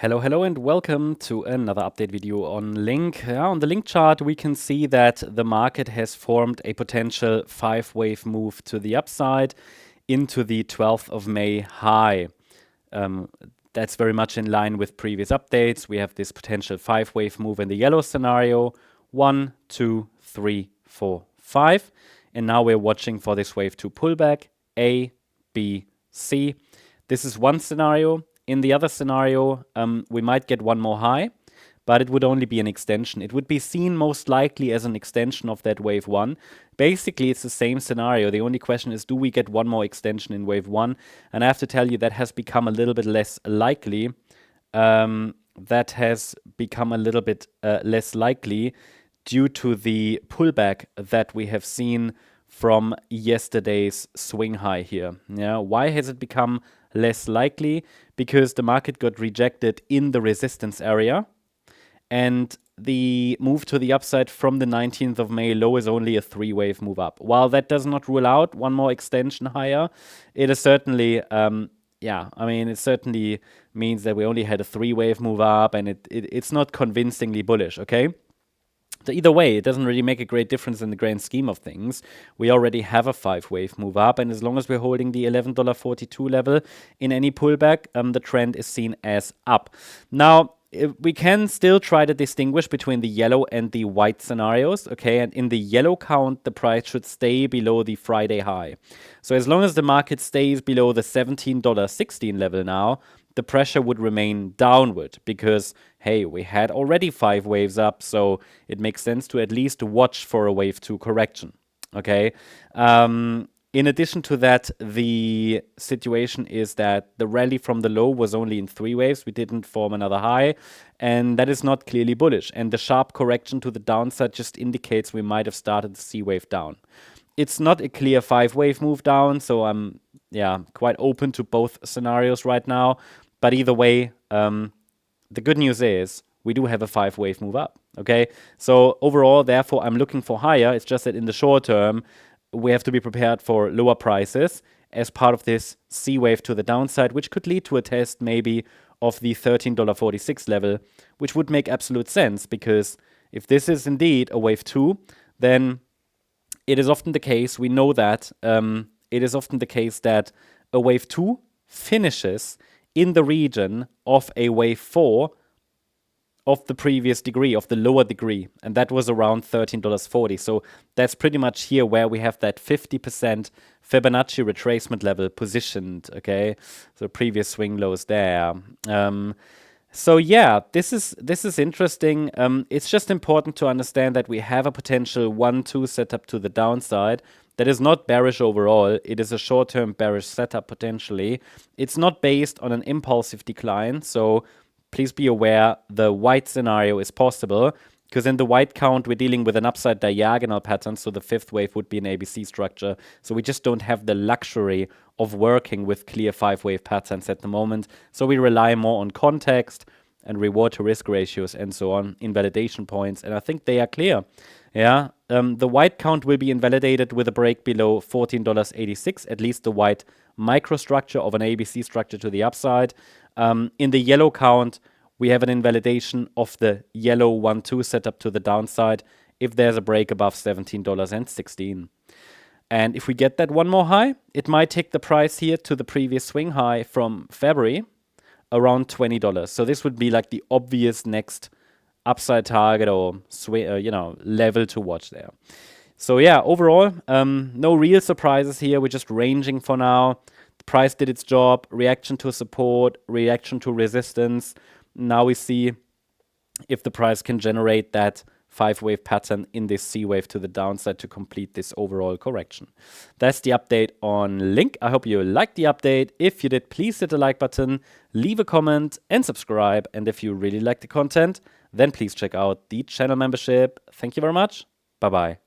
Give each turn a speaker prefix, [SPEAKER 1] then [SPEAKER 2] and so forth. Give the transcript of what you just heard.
[SPEAKER 1] Hello, and welcome to another update video on Link. On the Link chart, we can see that the market has formed a potential 5-wave move to the upside into the 12th of May high. That's very much in line with previous updates. We have this potential 5-wave move in the yellow scenario. 1, 2, 3, 4, 5. And now we're watching for this wave 2 pullback. A, B, C. This is one scenario. In the other scenario, we might get one more high, but it would only be an extension. It would be seen most likely as an extension of that wave 1. Basically, it's the same scenario. The only question is, do we get one more extension in wave 1? And I have to tell you, that has become a little bit less likely. That has become a little bit less likely due to the pullback that we have seen from yesterday's swing high here. Yeah, why has it become less likely? Because the market got rejected in the resistance area, and the move to the upside from the 19th of May low is only a 3-wave move up. While that does not rule out one more extension higher, it is certainly, it certainly means that we only had a 3-wave move up, and it's not convincingly bullish, okay? So either way, it doesn't really make a great difference in the grand scheme of things. We already have a 5-wave move up, and as long as we're holding the $11.42 level in any pullback, the trend is seen as up. Now, we can still try to distinguish between the yellow and the white scenarios, okay? And in the yellow count, the price should stay below the Friday high. So as long as the market stays below the $17.16 level now, the pressure would remain downward because, hey, we had already 5 waves up, so it makes sense to at least watch for a wave 2 correction, okay? In addition to that, the situation is that the rally from the low was only in 3 waves. We didn't form another high, and that is not clearly bullish. And the sharp correction to the downside just indicates we might have started the C wave down. It's not a clear 5-wave move down, so I'm quite open to both scenarios right now. But either way, the good news is we do have a 5-wave move up, okay? So overall, therefore, I'm looking for higher. It's just that in the short term, we have to be prepared for lower prices as part of this C wave to the downside, which could lead to a test maybe of the $13.46 level, which would make absolute sense, because if this is indeed a wave 2, then it is often the case, we know that, it is often the case that a wave 2 finishes in the region of a wave 4 of the previous degree, of the lower degree, and that was around $13.40. So that's pretty much here where we have that 50% Fibonacci retracement level positioned, okay? So previous swing lows there. So yeah, this is interesting. It's just important to understand that we have a potential 1-2 setup to the downside. That is not bearish overall. It is a short-term bearish setup potentially. It's not based on an impulsive decline, so please be aware the white scenario is possible, because in the white count, we're dealing with an upside diagonal pattern, so the 5th wave would be an ABC structure. So we just don't have the luxury of working with clear 5-wave patterns at the moment. So we rely more on context and reward to risk ratios and so on, invalidation points, and I think they are clear. Yeah, the white count will be invalidated with a break below $14.86, at least the white microstructure of an ABC structure to the upside. In the yellow count, we have an invalidation of the yellow 1-2 setup to the downside if there's a break above $17.16. And if we get that one more high, it might take the price here to the previous swing high from February, around $20. So this would be like the obvious next upside target or level to watch there. So yeah, overall, no real surprises here. We're just ranging for now. The price did its job. Reaction to support, reaction to resistance. Now we see if the price can generate that 5-wave pattern in this C wave to the downside to complete this overall correction. That's the update on Link. I hope you liked the update. If you did, please hit the like button, leave a comment and subscribe. And if you really like the content, then please check out the channel membership. Thank you very much. Bye-bye.